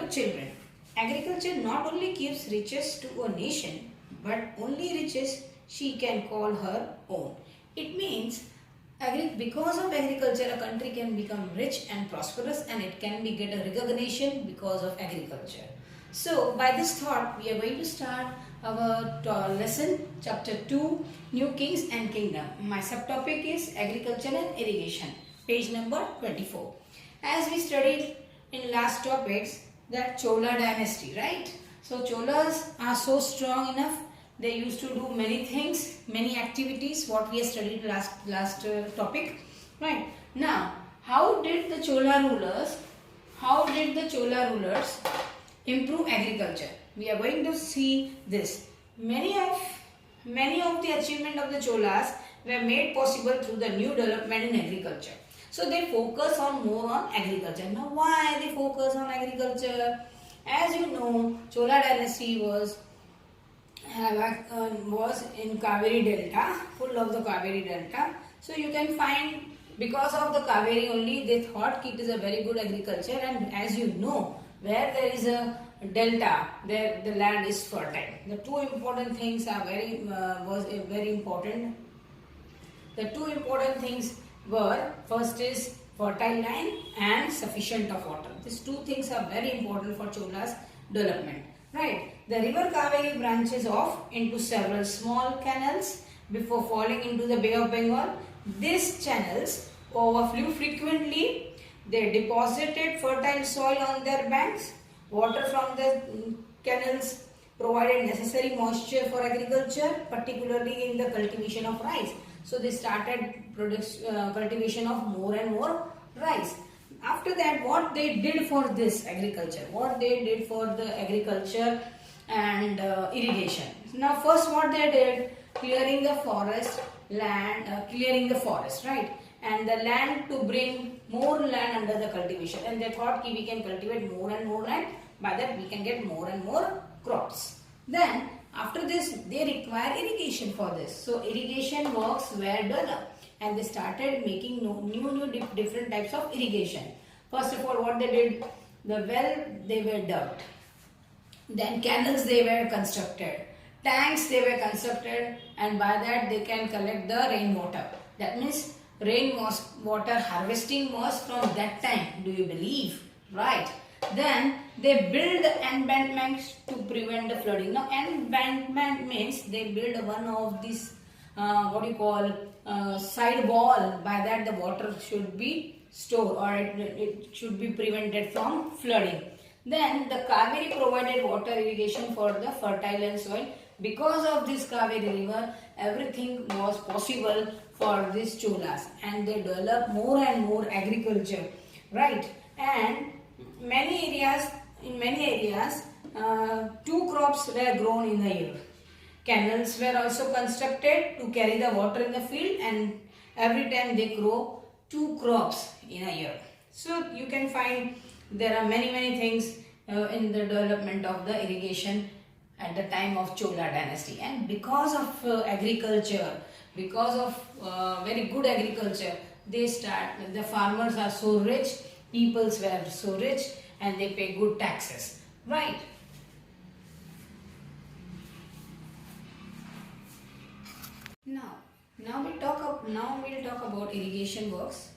children, agriculture not only gives riches to a nation, but only riches she can call her own. It means because of agriculture, a country can become rich and prosperous, and it can be get a recognition because of agriculture. So, by this thought, we are going to start our lesson, chapter 2, New Kings and Kingdom. My subtopic is agriculture and irrigation, page number 24. As we studied in last topics, that Chola dynasty, right? So, Cholas are so strong enough. They used to do many things, many activities, what we have studied last topic, right? Now, how did the Chola rulers improve agriculture? We are going to see this. Many of the achievement of the Cholas were made possible through the new development in agriculture. So they focus more on agriculture. Now, why they focus on agriculture? As you know, Chola dynasty was in Kaveri Delta, full of the Kaveri Delta. So you can find, because of the Kaveri only, they thought it is a very good agriculture. And as you know, where there is a delta, there the land is fertile. The two important things are very important. The two important things were, first is fertile land and sufficient of water. These two things are very important for Chola's development. Right. The river Kaveri branches off into several small canals before falling into the Bay of Bengal. These channels overflew frequently. They deposited fertile soil on their banks. Water from the canals provided necessary moisture for agriculture, particularly in the cultivation of rice. So they started cultivation of more and more rice. After that, what they did for this agriculture, what they did for the agriculture and irrigation. Now, first what they did, clearing the forest, right? And the land to bring more land under the cultivation. And they thought we can cultivate more and more land, by that we can get more and more crops. Then, after this, they require irrigation for this. So, irrigation works were developed. And they started making new different types of irrigation. First of all, what they did, the well they were dug. Then canals they were constructed. Tanks they were constructed, and by that they can collect the rainwater. That means rainwater harvesting was from that time. Do you believe? Right. Then they build embankments to prevent the flooding. Now embankment means they build one of these side wall. By that the water should be stored, or it should be prevented from flooding. Then the Kaveri provided water irrigation for the fertile soil. Because of this Kaveri river, everything was possible for these Cholas, and they developed more and more agriculture, right? And in many areas, 2 crops were grown in a year. Canals were also constructed to carry the water in the field, and every time they grow 2 crops in a year. So you can find there are many things in the development of the irrigation at the time of Chola dynasty. And because of agriculture, because of very good agriculture, the farmers are so rich, peoples were so rich, and they pay good taxes, right? Now we'll talk about irrigation works,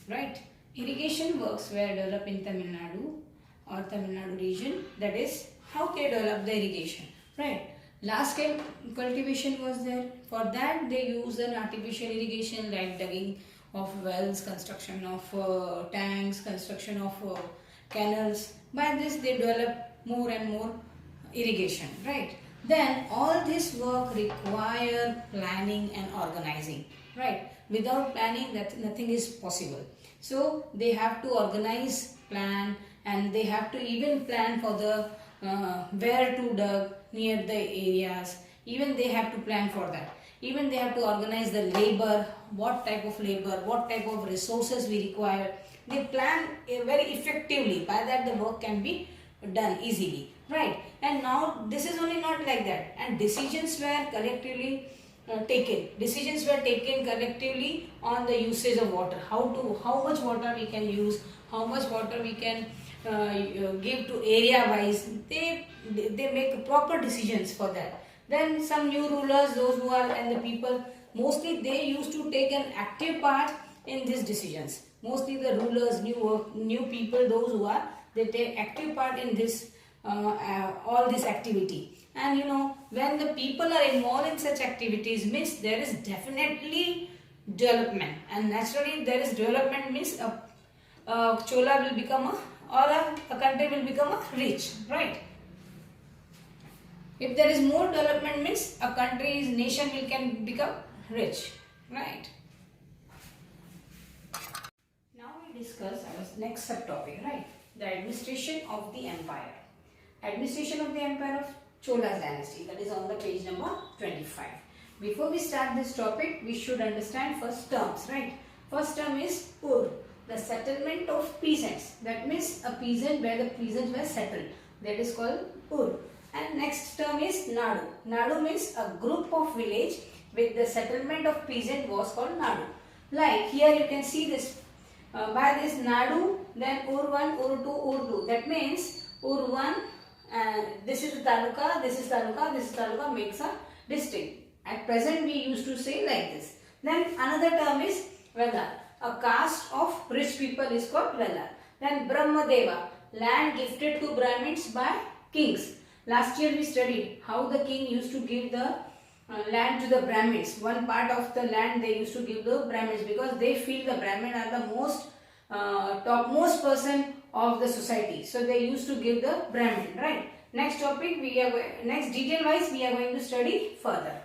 right? Irrigation works were developed in Tamil Nadu region. That is how they develop the irrigation, right? Large scale cultivation was there. For that they use an artificial irrigation like digging of wells, construction of tanks, construction of canals. By this they develop more and more irrigation, right? Then all this work require planning and organizing, right? Without planning, that nothing is possible. So they have to organize, plan, and they have to even plan for the where to dig near the areas. Even they have to plan for that. Even they have to organize the labor, what type of labor, what type of resources we require. They plan very effectively. By that the work can be done easily, right? And now this is only not like that, and decisions were collectively taken. Decisions were taken collectively on the usage of water. How much water we can use, how much water we can give to area wise. They make proper decisions for that. Then some new rulers, those who are and the people, mostly they used to take an active part in these decisions. Mostly the rulers, new people, those who are, they take active part in this all this activity. And you know, when the people are involved in such activities, means there is definitely development, and naturally there is development means a chola will become a country will become a rich, right? If there is more development means a country's nation will can become rich, right? Now we discuss our next subtopic, right? The administration of the empire. Administration of the empire of Cholas dynasty, that is on the page number 25. Before we start this topic, we should understand first terms, right? First term is Ur, the settlement of peasants. That means a peasant where the peasants were settled. That is called Ur. And next term is Nadu. Nadu means a group of village with the settlement of peasant was called Nadu. Like here you can see this. By this Nadu, then Ur 1, Ur 2, Ur 2. That means Ur 1, this is the taluka, this is taluka, this is taluka, makes a district. At present we used to say like this. Then another term is Velar. A caste of rich people is called Velar. Then Brahmadeva, land gifted to Brahmins by kings. Last year we studied how the king used to give the land to the Brahmins. One part of the land they used to give the Brahmins because they feel the Brahmin are the most topmost person of the society. So they used to give the Brahmin, right? Next topic we are next detail wise we are going to study further,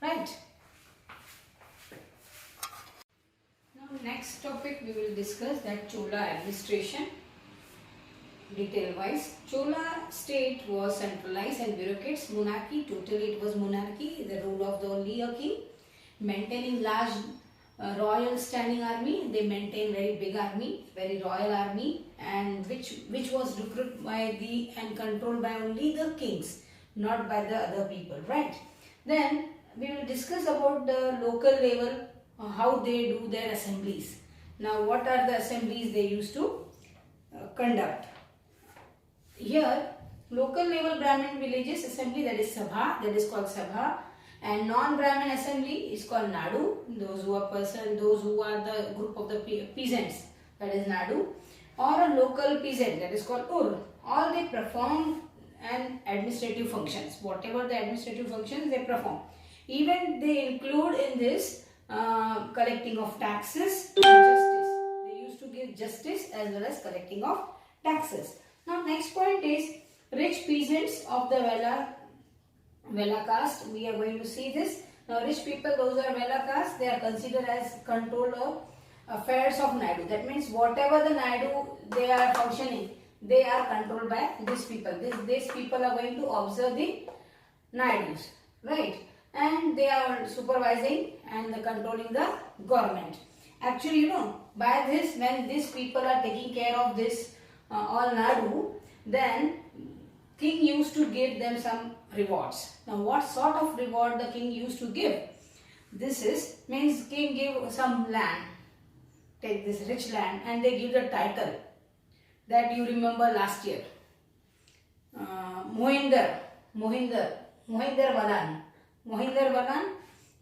right? Now next topic we will discuss that Chola administration. Detail wise, Chola state was centralized and bureaucrats, monarchy, totally it was monarchy, the rule of the only a king, maintaining large royal standing army. They maintain very big army, very royal army, and which was recruited by the and controlled by only the kings, not by the other people, right? Then we will discuss about the local level, how they do their assemblies. Now what are the assemblies they used to conduct? Here local level Brahmin villages assembly, that is Sabha, that is called Sabha. And non-Brahmin assembly is called Nadu. Those who are the group of the peasants, that is Nadu. Or a local peasant, that is called Ur. All they perform and administrative functions. Whatever the administrative functions they perform. Even they include in this collecting of taxes and justice. They used to give justice as well as collecting of taxes. Now next point is rich peasants of the Vela caste. We are going to see this. Now rich people, those are Vela caste, they are considered as control of affairs of Naidu. That means whatever the Naidu they are functioning, they are controlled by these people. These people are going to observe the Naidus, right? And they are supervising and controlling the government. Actually, you know, by this, when these people are taking care of this all Nadu, then king used to give them some rewards. Now what sort of reward the king used to give? This is, means king give some land, take this rich land, and they give the title that you remember last year. Mohinder Valan. Mohinder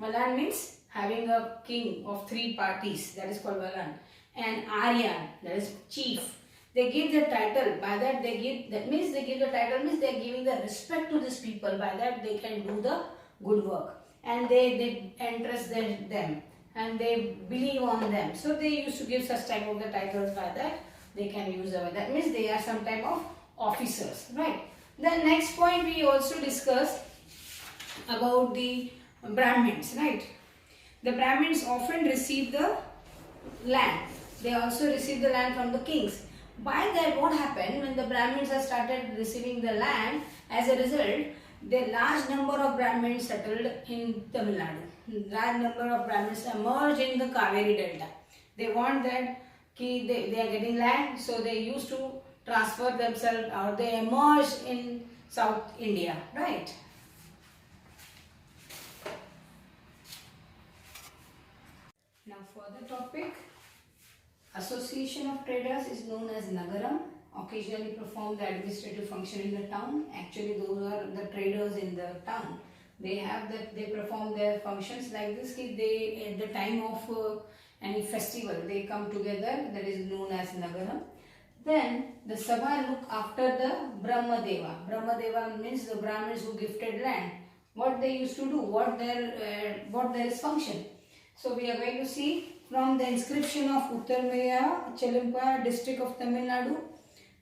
Valan means having a king of 3 parties, that is called Valan. And Aryan, that is chief. They give the title, by that they give, that means they give the title means they are giving the respect to these people, by that they can do the good work. And they entrust them and they believe on them. So they used to give such type of the titles, by that they can use them. That means they are some type of officers, right? The next point we also discussed about the Brahmins, right? The Brahmins often receive the land. They also receive the land from the kings. By that, what happened when the Brahmins have started receiving the land, as a result, the large number of Brahmins settled in Tamil Nadu. Large number of Brahmins emerged in the Kaveri Delta. They want that they are getting land, so they used to transfer themselves, or they emerged in South India, right? Now further topic, association of traders is known as Nagaram occasionally perform the administrative function in the town. Actually, those are the traders in the town. They perform their functions like this. They at the time of any festival they come together. That is known as Nagaram. Then the Sabha look after the Brahmadeva. Brahmadeva means the Brahmins who gifted land. What they used to do, what their function. So we are going to see from the inscription of Uttarmaya, Chelimpa district of Tamil Nadu,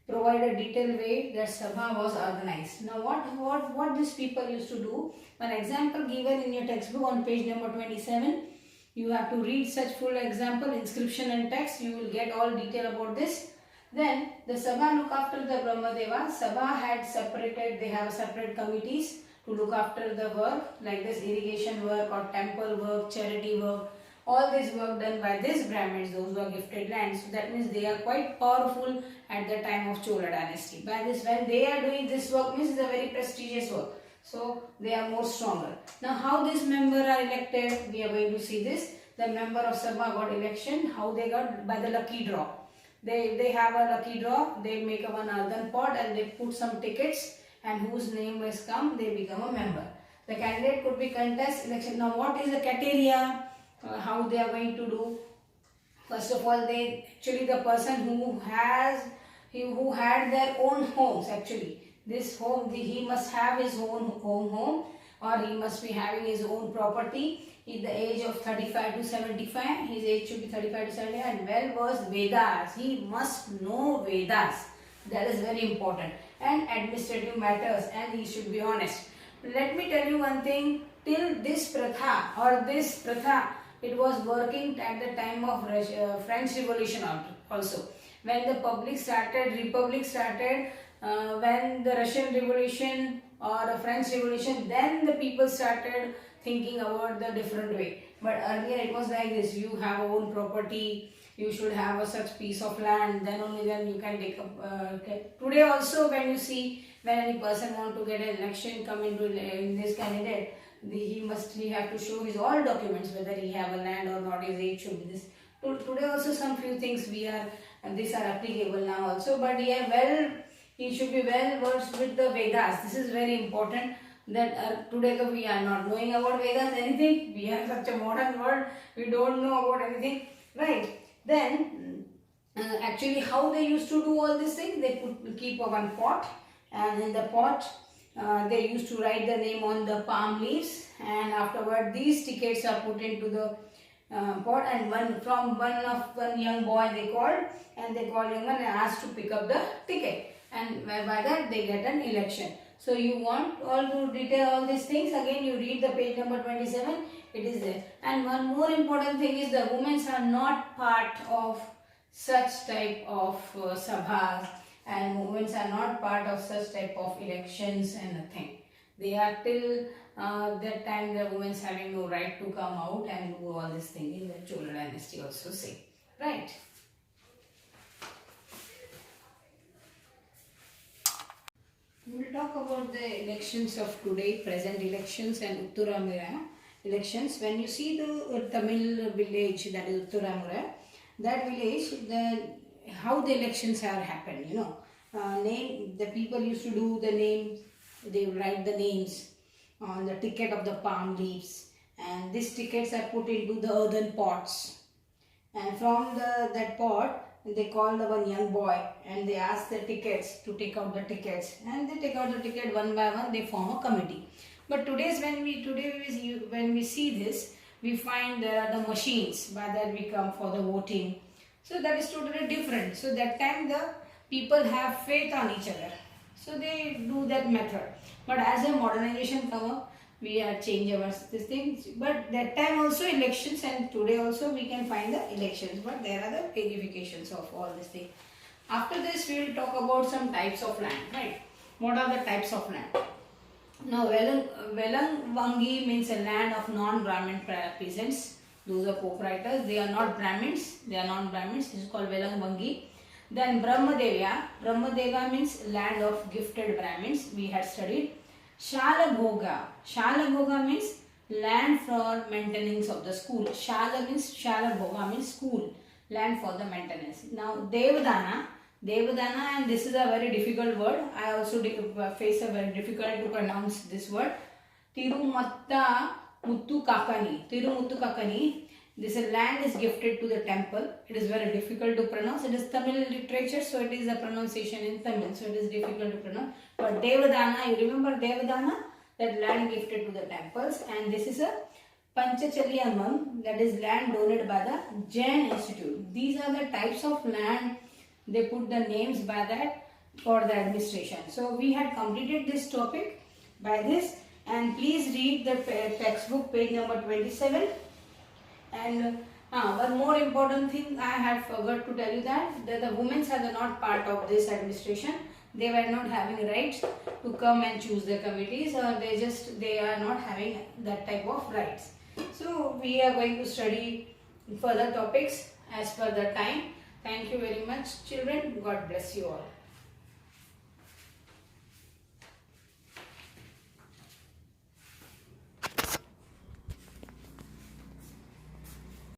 provide a detailed way that Sabha was organized. Now what these people used to do, an example given in your textbook on page number 27, you have to read such full example, inscription and text, you will get all detail about this. Then the Sabha look after the Brahmadeva. Sabha had separated, they have separate committees to look after the work like this irrigation work or temple work, charity work. All this work done by these Brahmins, those who are gifted land. So that means they are quite powerful at the time of Chola dynasty. By this, when they are doing this work, means it's a very prestigious work. So they are more stronger. Now how these members are elected, we are going to see this. The member of Sabha got election, how they got by the lucky draw. They have a lucky draw, they make a one earthen pot and they put some tickets and whose name has come, they become a member. The candidate could be contest election. Now what is the criteria? How they are going to do? First of all, the person who had their own homes actually. This home, he must have his own home or he must be having his own property. In the age of 35 to 75, his age should be 35 to 75 and well versed Vedas. He must know Vedas. That is very important. And administrative matters, and he should be honest. Let me tell you one thing, till this pratha, it was working at the time of French Revolution also. When the republic started, when the Russian Revolution or a French Revolution, then the people started thinking about the different way. But earlier it was like this, you have own property, you should have a such piece of land, then you can take up. Today also when you see, when any person want to get an election, come into in this candidate, he have to show his all documents, whether he have a land or not, his age should be this. Today also some few things these are applicable now also, but he should be well versed with the Vedas. This is very important. That today we are not knowing about Vedas anything. We have such a modern world, we don't know about anything, right? Then actually how they used to do all these things, they keep one pot, and in the pot they used to write the name on the palm leaves, and afterward these tickets are put into the pot, and one young boy they called young man and asked to pick up the ticket, and by that they get an election. So you want all to detail all these things, again you read the page number 27, it is there. And one more important thing is the women are not part of such type of sabhas, and women are not part of such type of elections and nothing. They are till that time the women having no right to come out and do all this thing in the Chola dynasty also say, right? We will talk about the elections of today, present elections and Utturamura elections. When you see the Tamil village, that is Utturamura, that village, how the elections have happened, the people used to do the names, they write the names on the ticket of the palm leaves, and these tickets are put into the earthen pots, and from that pot they call the one young boy and they ask the tickets to take out the tickets, and they take out the ticket one by one, they form a committee. But when we see this, we find there are the machines, by that we come for the voting. So that is totally different. So that time the people have faith on each other, so they do that method. But as a modernization come up, we are change our these things. But that time also elections, and today also we can find the elections, but there are the verifications of all these things. After this we will talk about some types of land, right? What are the types of land? Now Velang Vangi means a land of non-Brahmin peasants. Those are proprietors, they are not Brahmins, they are non-Brahmins, this is called Velang Vangi. Then Brahmadeva means land of gifted Brahmins, we had studied. Shalabhoga means land for maintenance of the school. Shalabhoga means school, land for the maintenance. Now Devdana Devadana, and this is a very difficult word. I also face a very difficult to pronounce this word. Tirumutta Muttu Kakani. Tirumuttu Kakani. This land is gifted to the temple. It is very difficult to pronounce. It is Tamil literature, so it is a pronunciation in Tamil, so it is difficult to pronounce. But Devadana, you remember Devadana? That land gifted to the temples, and this is a Panchachalyamam, that is land donated by the Jain Institute. These are the types of land, they put the names by that for the administration. So we had completed this topic by this, and please read the textbook page number 27. And one more important thing I had forgot to tell you, that the women are not part of this administration. They were not having rights to come and choose the committees, or they are not having that type of rights. So we are going to study further topics as per the time. Thank you very much, children. God bless you all.